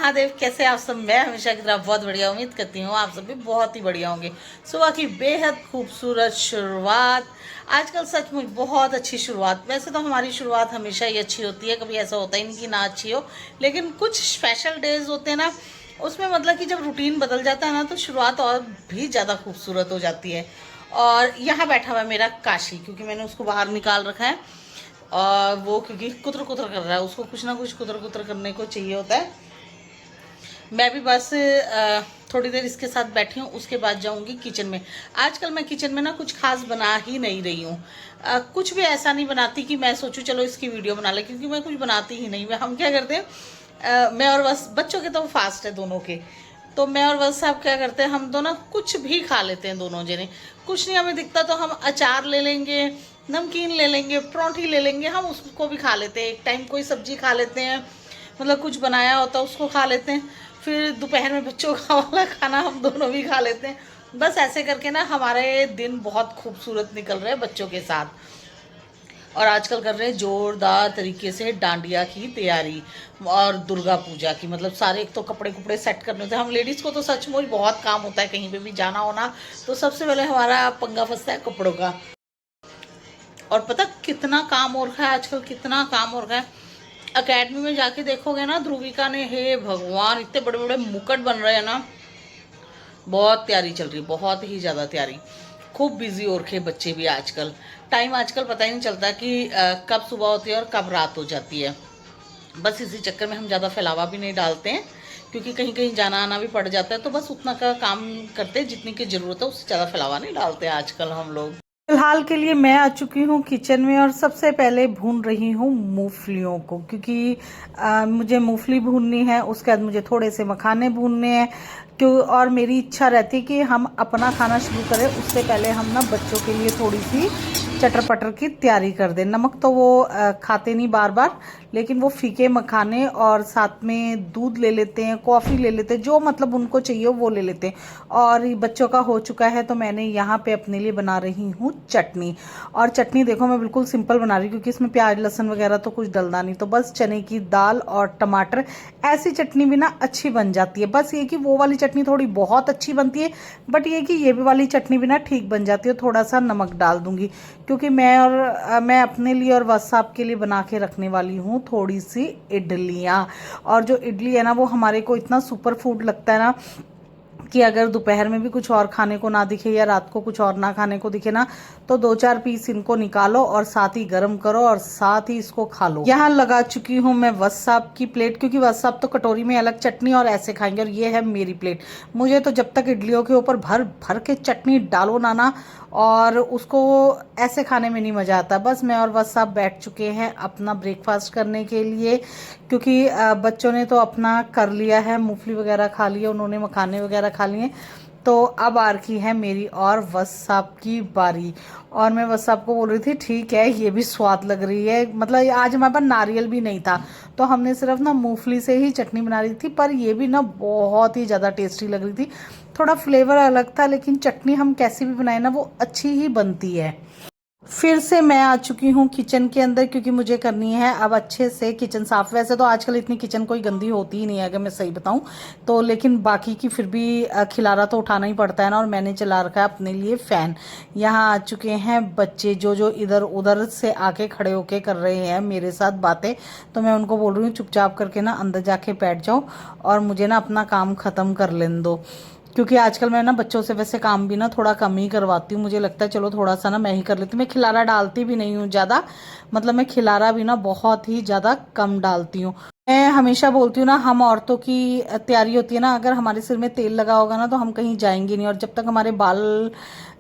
महादेव, कैसे आप सब। मैं हमेशा की तरह बहुत बढ़िया, उम्मीद करती हूँ आप सब भी बहुत ही बढ़िया होंगे। सुबह की बेहद खूबसूरत शुरुआत, आजकल सचमुच बहुत अच्छी शुरुआत। वैसे तो हमारी शुरुआत हमेशा ही अच्छी होती है, कभी ऐसा होता ही नहीं कि ना अच्छी हो, लेकिन कुछ स्पेशल डेज होते हैं ना, उसमें मतलब कि जब रूटीन बदल जाता है ना, तो शुरुआत और भी ज़्यादा खूबसूरत हो जाती है। और यहाँ बैठा हुआ है मेरा काशी, क्योंकि मैंने उसको बाहर निकाल रखा है और वो क्योंकि कुतर कुतर कर रहा है, उसको कुछ ना कुछ कुतर कुतर करने को चाहिए होता है। मैं भी बस थोड़ी देर इसके साथ बैठी हूँ, उसके बाद जाऊँगी किचन में। आजकल मैं किचन में ना कुछ खास बना ही नहीं रही हूँ। कुछ भी ऐसा नहीं बनाती कि मैं सोचूं चलो इसकी वीडियो बना ले, क्योंकि मैं कुछ बनाती ही नहीं। हम क्या करते हैं, मैं और बस, बच्चों के तो फास्ट है दोनों के, तो मैं और बस साहब क्या करते हैं, हम दोनों कुछ भी खा लेते हैं दोनों जने। कुछ नहीं हमें दिखता तो हम अचार ले लेंगे, नमकीन ले लेंगे, परोठी ले लेंगे, हम उसको भी खा लेते हैं। एक टाइम कोई सब्जी खा लेते हैं, मतलब कुछ बनाया होता है उसको खा लेते हैं। फिर दोपहर में बच्चों का वाला खाना हम दोनों भी खा लेते हैं। बस ऐसे करके ना हमारे दिन बहुत खूबसूरत निकल रहे हैं बच्चों के साथ। और आजकल कर रहे हैं जोरदार तरीके से डांडिया की तैयारी और दुर्गा पूजा की। मतलब सारे, एक तो कपड़े कुपड़े सेट करने होते हैं। हम लेडीज़ को तो सचमुच बहुत काम होता है, कहीं पे भी जाना हो ना, तो सबसे पहले हमारा पंगा फंसता है कपड़ों का। और पता कितना काम हो रखा है आजकल, कितना काम हो रखा है। अकेडमी में जाके देखोगे ना, ध्रुविका ने, हे भगवान, इतने बड़े बड़े मुकुट बन रहे हैं ना। बहुत तैयारी चल रही, बहुत ही ज़्यादा तैयारी। खूब बिजी हो रखे बच्चे भी आजकल। टाइम आजकल पता ही नहीं चलता कि कब सुबह होती है और कब रात हो जाती है। बस इसी चक्कर में हम ज़्यादा फैलावा भी नहीं डालते हैं, क्योंकि कहीं कहीं जाना आना भी पड़ जाता है। तो बस उतना का काम करते हैं जितनी की ज़रूरत है, उससे ज़्यादा फैलावा नहीं डालते आजकल हम लोग। फिलहाल के लिए मैं आ चुकी हूँ किचन में और सबसे पहले भून रही हूँ मूंगफलियों को, क्योंकि मुझे मूंगफली भूननी है। उसके बाद मुझे थोड़े से मखाने भूनने हैं, क्यों। और मेरी इच्छा रहती है कि हम अपना खाना शुरू करें उससे पहले हम ना बच्चों के लिए थोड़ी सी चटर पटर की तैयारी कर दें। नमक तो वो खाते नहीं बार बार, लेकिन वो फीके मखाने और साथ में दूध ले लेते हैं, कॉफ़ी ले लेते हैं, जो मतलब उनको चाहिए वो ले लेते हैं। और बच्चों का हो चुका है, तो मैंने यहाँ पे अपने लिए बना रही हूँ चटनी। और चटनी देखो मैं बिल्कुल सिंपल बना रही हूँ, क्योंकि इसमें प्याज लहसुन वगैरह तो कुछ डलना नहीं। तो बस चने की दाल और टमाटर, ऐसी चटनी भी ना अच्छी बन जाती है। बस ये कि वो वाली चटनी थोड़ी बहुत अच्छी बनती है, बट ये कि ये भी वाली चटनी भी ना ठीक बन जाती है। थोड़ा सा नमक डाल दूंगी, क्योंकि मैं अपने लिए और वसाब के लिए बना के रखने वाली हूँ थोड़ी सी इडलियाँ। और जो इडली है ना, वो हमारे को इतना सुपर फूड लगता है ना, कि अगर दोपहर में भी कुछ और खाने को ना दिखे या रात को कुछ और ना खाने को दिखे ना, तो 2-4 पीस इनको निकालो और साथ ही गर्म करो और साथ ही इसको खा लो। यहाँ लगा चुकी हूँ मैं वसाब की प्लेट, क्योंकि वसाब तो कटोरी में अलग चटनी और ऐसे खाएंगे, और ये है मेरी प्लेट। मुझे तो जब तक इडलियों के ऊपर भर भर के चटनी डालो ना और उसको ऐसे खाने में नहीं मज़ा आता। बस मैं और वसाब बैठ चुके हैं अपना ब्रेकफास्ट करने के लिए, क्योंकि बच्चों ने तो अपना कर लिया है, मूंगफली वगैरह खा लिए उन्होंने, मखाने वगैरह खा लिए। तो अब आ रखी है मेरी और वसाब की बारी। और मैं वसाब को बोल रही थी ठीक है ये भी स्वाद लग रही है। मतलब आज हमारे पास नारियल भी नहीं था, तो हमने सिर्फ ना मूंगफली से ही चटनी बना रही थी, पर ये भी ना बहुत ही ज़्यादा टेस्टी लग रही थी। थोड़ा फ्लेवर अलग था, लेकिन चटनी हम कैसी भी बनाए ना वो अच्छी ही बनती है। फिर से मैं आ चुकी हूँ किचन के अंदर, क्योंकि मुझे करनी है अब अच्छे से किचन साफ। वैसे तो आजकल इतनी किचन कोई गंदी होती ही नहीं है अगर मैं सही बताऊँ तो, लेकिन बाकी की फिर भी खिलारा तो उठाना ही पड़ता है ना। और मैंने चला रखा है अपने लिए फ़ैन। यहाँ आ चुके हैं बच्चे, जो जो इधर उधर से आके खड़े होके कर रहे हैं मेरे साथ बातें। तो मैं उनको बोल रही हूँ चुपचाप करके ना अंदर जाके बैठ जाओ और मुझे ना अपना काम ख़त्म कर लेने दो, क्योंकि आजकल मैं ना बच्चों से वैसे काम भी ना थोड़ा कम ही करवाती हूँ। मुझे लगता है चलो थोड़ा सा ना मैं ही कर लेती हूँ। मैं खिलारा डालती भी नहीं हूँ ज़्यादा, मतलब मैं खिलारा भी ना बहुत ही ज़्यादा कम डालती हूँ। मैं हमेशा बोलती हूँ ना, हम औरतों की तैयारी होती है ना, अगर हमारे सिर में तेल लगा होगा ना तो हम कहीं जाएंगे नहीं। और जब तक हमारे बाल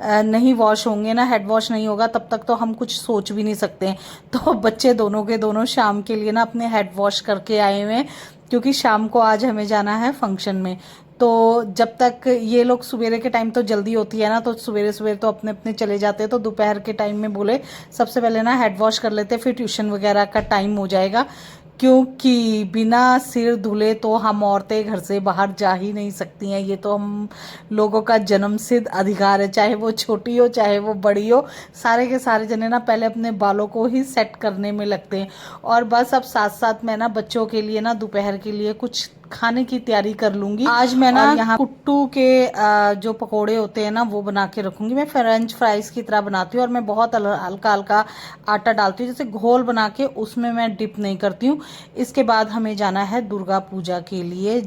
नहीं वॉश होंगे ना, हेड वॉश नहीं होगा, तब तक तो हम कुछ सोच भी नहीं सकते हैं। तो बच्चे दोनों के दोनों शाम के लिए ना अपने हेड वॉश करके आए हुए हैं, क्योंकि शाम को आज हमें जाना है फंक्शन में। तो जब तक ये लोग, सवेरे के टाइम तो जल्दी होती है ना, तो सवेरे सवेरे तो अपने अपने चले जाते हैं। तो दोपहर के टाइम में बोले सबसे पहले ना हेड वॉश कर लेते, फिर ट्यूशन वगैरह का टाइम हो जाएगा, क्योंकि बिना सिर धुले तो हम औरतें घर से बाहर जा ही नहीं सकती हैं। ये तो हम लोगों का जन्मसिद्ध अधिकार है, चाहे वो छोटी हो चाहे वो बड़ी हो। सारे के सारे जने ना पहले अपने बालों को ही सेट करने में लगते हैं। और बस अब साथ साथ मैं ना बच्चों के लिए ना दोपहर के लिए कुछ खाने की तैयारी कर लूंगी। आज मैं ना यहाँ कुट्टू के जो पकोड़े होते हैं ना वो बना के रखूंगी। मैं फ्रेंच फ्राइज की तरह बनाती हूँ और मैं बहुत हल्का हल्का आटा डालती हूँ, जैसे घोल बना के, उसमें मैं डिप नहीं करती हूँ। इसके बाद हमें जाना है दुर्गा पूजा के लिए।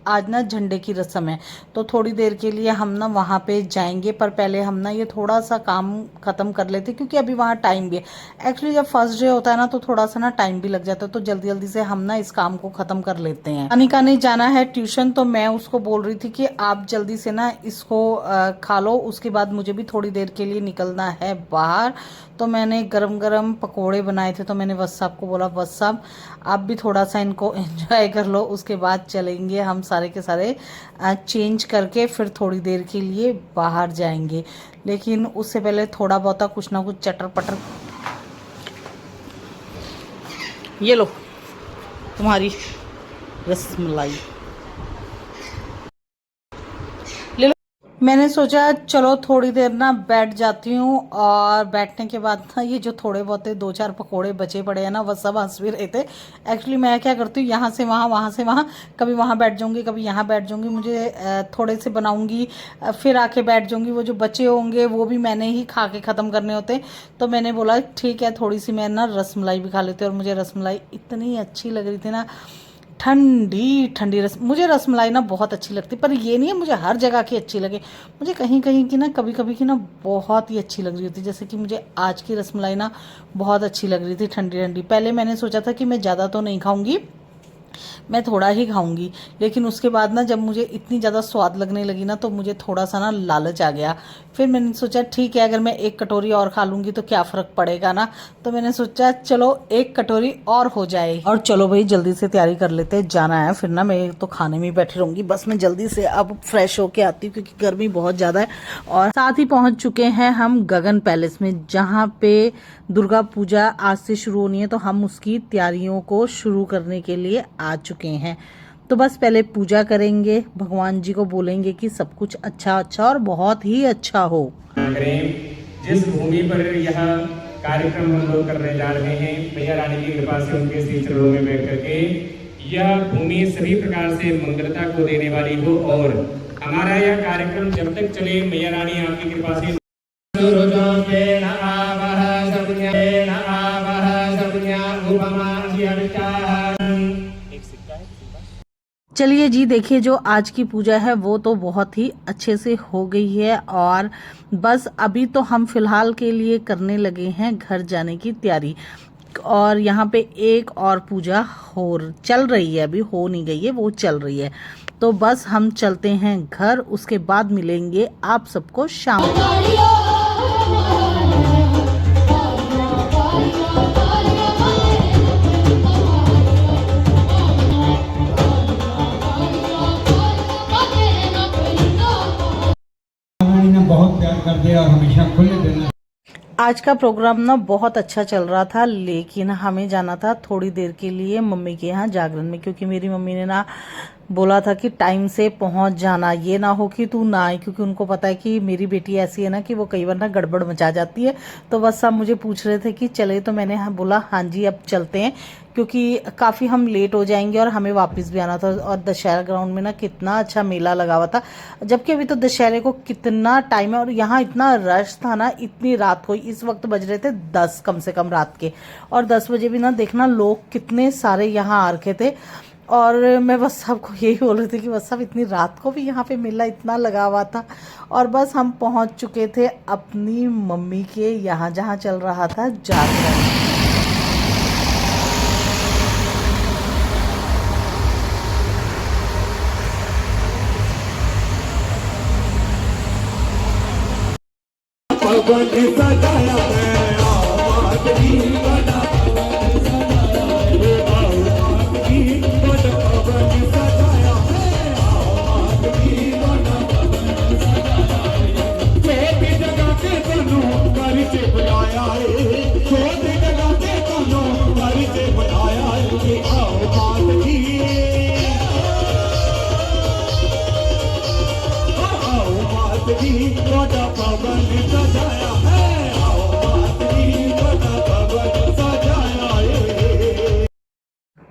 आज ना झंडे की रस्म है, तो थोड़ी देर के लिए हम ना वहाँ पे जाएंगे, पर पहले हम ना ये थोड़ा सा काम ख़त्म कर लेते क्योंकि अभी वहाँ टाइम भी है। एक्चुअली जब फर्स्ट डे होता है ना तो थोड़ा सा ना टाइम भी लग जाता है, तो जल्दी जल्दी से हम ना इस काम को ख़त्म कर लेते हैं। अनिका ने जाना है ट्यूशन, तो मैं उसको बोल रही थी कि आप जल्दी से ना इसको खा लो, उसके बाद मुझे भी थोड़ी देर के लिए निकलना है बाहर। तो मैंने गरम गरम पकोड़े बनाए थे, तो मैंने वस साहब को बोला, वस साहब आप भी थोड़ा सा इनको एंजॉय कर लो, उसके बाद चलेंगे हम सारे के सारे चेंज करके फिर थोड़ी देर के लिए बाहर जाएंगे। लेकिन उससे पहले थोड़ा बहुत कुछ ना कुछ चटर पटर। ये लो तुम्हारी रसमलाई, मैंने सोचा चलो थोड़ी देर ना बैठ जाती हूँ। और बैठने के बाद ना ये जो थोड़े बहुत 2-4 पकोड़े बचे पड़े हैं ना, वह सब हंस भी रहे थे। एक्चुअली मैं क्या करती हूँ, यहाँ से वहाँ, वहाँ से वहाँ, कभी वहाँ बैठ जाऊँगी, कभी यहाँ बैठ जाऊँगी। मुझे थोड़े से बनाऊँगी, फिर आके बैठ जाऊँगी। वो जो बचे होंगे वो भी मैंने ही खा के ख़त्म करने होते। तो मैंने बोला ठीक है, थोड़ी सी मैं ना रसमलाई भी खा लेती हूँ। और मुझे रसमलाई इतनी अच्छी लग रही थी ना, ठंडी ठंडी मुझे रसमलाई ना बहुत अच्छी लगती, पर ये नहीं है मुझे हर जगह की अच्छी लगे। मुझे कहीं कहीं की ना, कभी कभी की ना बहुत ही अच्छी लग रही होती। जैसे कि मुझे आज की रसमलाई ना बहुत अच्छी लग रही थी, ठंडी ठंडी। पहले मैंने सोचा था कि मैं ज़्यादा तो नहीं खाऊंगी, मैं थोड़ा ही खाऊंगी, लेकिन उसके बाद ना जब मुझे इतनी ज़्यादा स्वाद लगने लगी ना, तो मुझे थोड़ा सा ना लालच आ गया। फिर मैंने सोचा ठीक है, अगर मैं एक कटोरी और खा लूँगी तो क्या फ़र्क पड़ेगा ना। तो मैंने सोचा चलो एक कटोरी और हो जाए। और चलो भाई जल्दी से तैयारी कर लेते हैं, जाना है। फिर ना मैं तो खाने में ही बैठी रहूँगी, बस मैं जल्दी से अब फ्रेश होके आती हूँ क्योंकि गर्मी बहुत ज़्यादा है। और साथ ही पहुँच चुके हैं हम गगन पैलेस में, जहाँ पे दुर्गा पूजा आज से शुरू होनी है, तो हम उसकी तैयारियों को शुरू करने के लिए आ चुके हैं। तो बस पहले पूजा करेंगे, भगवान जी को बोलेंगे कि सब कुछ अच्छा अच्छा और बहुत ही अच्छा हो। जिस भूमि पर यह कार्यक्रम हम लोग करने जा रहे हैं, मैया रानी की कृपा से उनके श्री चरणों में बैठ करके यह भूमि सभी प्रकार से मंगलता को देने वाली हो, और हमारा यह कार्यक्रम जब तक चले, मैया रानी आपकी कृपा से चलिए जी, देखिए जो आज की पूजा है वो तो बहुत ही अच्छे से हो गई है। और बस अभी तो हम फिलहाल के लिए करने लगे हैं घर जाने की तैयारी। और यहाँ पे एक और पूजा चल रही है, अभी हो नहीं गई है, वो चल रही है। तो बस हम चलते हैं घर, उसके बाद मिलेंगे आप सबको शाम को। बहुत प्यार कर दिया और हमेशा खुले देना। आज का प्रोग्राम ना बहुत अच्छा चल रहा था, लेकिन हमें जाना था थोड़ी देर के लिए मम्मी के यहाँ जागरण में, क्योंकि मेरी मम्मी ने ना बोला था कि टाइम से पहुंच जाना, ये ना हो कि तू ना आए, क्योंकि उनको पता है कि मेरी बेटी ऐसी है ना कि वो कई बार ना गड़बड़ मचा जाती है। तो बस सब मुझे पूछ रहे थे कि चले, तो मैंने बोला हाँ जी अब चलते हैं, क्योंकि काफ़ी हम लेट हो जाएंगे और हमें वापस भी आना था। और दशहरा ग्राउंड में ना कितना अच्छा मेला लगा हुआ था, जबकि अभी तो दशहरे को कितना टाइम है और यहाँ इतना रश था ना, इतनी रात को, इस वक्त बज रहे थे 10 कम से कम रात के। और 10 बजे भी ना देखना लोग कितने सारे यहाँ आ रखे थे। और मैं बस सबको यही बोल रही थी कि बस सब इतनी रात को भी यहाँ पे मेला इतना लगा हुआ था। और बस हम पहुँच चुके थे अपनी मम्मी के यहाँ, जहाँ चल रहा था जागरण।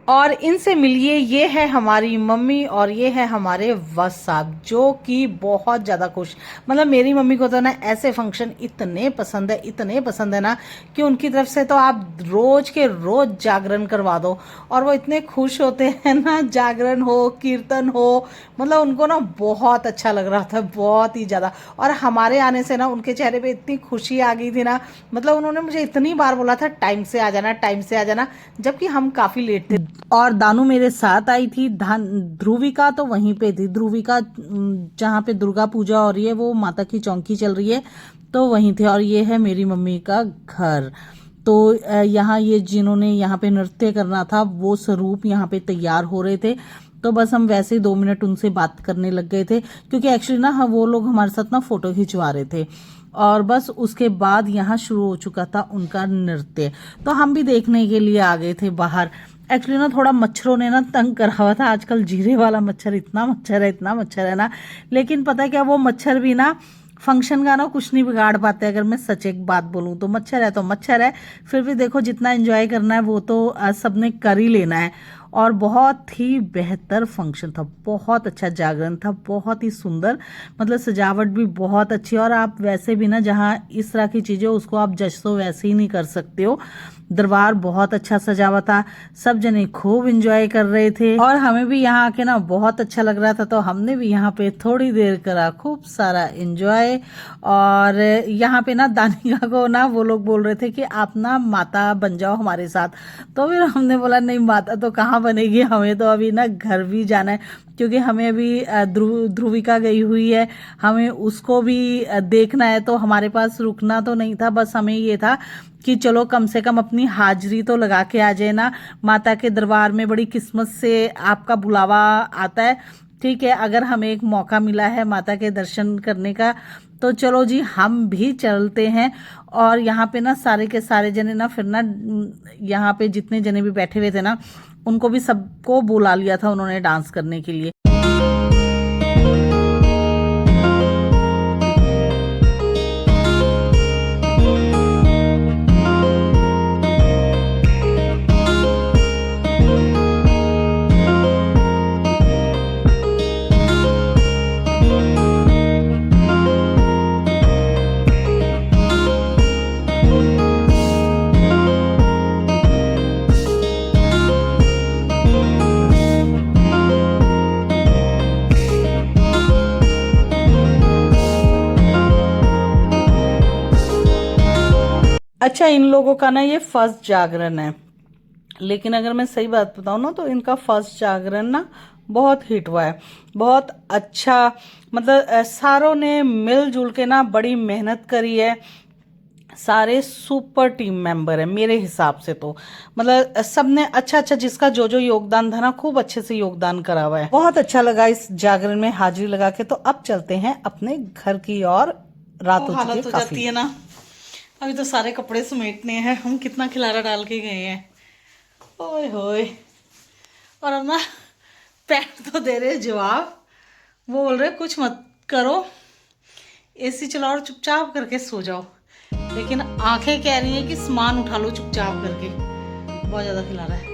और इनसे मिलिए, ये है हमारी मम्मी और ये है हमारे वस साहब, जो कि बहुत ज़्यादा खुश। मतलब मेरी मम्मी को तो ना ऐसे फंक्शन इतने पसंद है ना कि उनकी तरफ से तो आप रोज के रोज जागरण करवा दो और वो इतने खुश होते हैं ना, जागरण हो कीर्तन हो, मतलब उनको ना बहुत अच्छा लग रहा था, बहुत ही ज़्यादा। और हमारे आने से ना उनके चेहरे पे इतनी खुशी आ गई थी ना, मतलब उन्होंने मुझे इतनी बार बोला था टाइम से आ जाना, टाइम से आ जाना, जबकि हम काफ़ी लेट थे। और दानू मेरे साथ आई थी, ध्रुविका तो वहीं पे थी। ध्रुविका जहाँ पे दुर्गा पूजा हो रही है, वो माता की चौकी चल रही है, तो वहीं थे। और ये है मेरी मम्मी का घर। तो यहाँ ये जिन्होंने यहाँ पे नृत्य करना था, वो स्वरूप यहाँ पे तैयार हो रहे थे। तो बस हम वैसे ही 2 मिनट उनसे बात करने लग गए थे, क्योंकि एक्चुअली ना वो लोग हमारे साथ ना फोटो खिंचवा रहे थे। और बस उसके बाद यहाँ शुरू हो चुका था उनका नृत्य, तो हम भी देखने के लिए आ गए थे बाहर। एक्चुअली ना थोड़ा मच्छरों ने ना तंग करा हुआ था, आजकल जीरे वाला मच्छर, इतना मच्छर है ना। लेकिन पता है क्या, वो मच्छर भी ना फंक्शन का ना कुछ नहीं बिगाड़ पाते। अगर मैं सच एक बात बोलूँ तो मच्छर है तो मच्छर है, फिर भी देखो जितना एंजॉय करना है वो तो सबने कर ही लेना है। और बहुत ही बेहतर फंक्शन था, बहुत अच्छा जागरण था, बहुत ही सुंदर, मतलब सजावट भी बहुत अच्छी। और आप वैसे भी ना जहाँ इस तरह की चीज़ें उसको आप जज तो वैसे ही नहीं कर सकते हो। दरबार बहुत अच्छा सजा हुआ था, सब जने खूब एंजॉय कर रहे थे और हमें भी यहाँ आके ना बहुत अच्छा लग रहा था, तो हमने भी यहाँ पे थोड़ी देर करा खूब सारा एंजॉय। और यहाँ पे ना दानिका को ना वो लोग बोल रहे थे कि आप ना माता बन जाओ हमारे साथ, तो फिर हमने बोला नहीं, माता तो कहाँ बनेगी, हमें तो अभी ना घर भी जाना है, क्योंकि हमें अभी ध्रुविका गई हुई है, हमें उसको भी देखना है। तो हमारे पास रुकना तो नहीं था, बस हमें ये था कि चलो कम से कम अपनी हाजिरी तो लगा के आ जाए ना माता के दरबार में। बड़ी किस्मत से आपका बुलावा आता है, ठीक है। अगर हमें एक मौका मिला है माता के दर्शन करने का, तो चलो जी हम भी चलते हैं। और यहाँ पे ना सारे के सारे जने ना फिर ना यहाँ पे जितने जने भी बैठे हुए थे ना, उनको भी सबको बुला लिया था उन्होंने डांस करने के लिए। अच्छा, इन लोगों का ना ये फर्स्ट जागरण है, लेकिन अगर मैं सही बात बताऊँ ना तो इनका फर्स्ट जागरण ना बहुत हिट हुआ है, बहुत अच्छा। मतलब सारों ने मिलजुल के ना बड़ी मेहनत करी है, सारे सुपर टीम मेंबर है मेरे हिसाब से तो। मतलब सबने अच्छा अच्छा जिसका जो जो योगदान था ना, खूब अच्छे से योगदान करा हुआ है। बहुत अच्छा लगा इस जागरण में हाजिरी लगा के। तो अब चलते हैं अपने घर की और, रात हो चुकी है काफी है ना। अभी तो सारे कपड़े समेटने हैं, हम कितना खिलारा डाल के गए हैं, ओए होए। और अब ना पैर तो दे रहे जवाब, वो बोल रहे कुछ मत करो, एसी चलाओ और चुपचाप करके सो जाओ, लेकिन आंखें कह रही हैं कि सामान उठा लो चुपचाप करके। बहुत ज़्यादा खिला रहा है।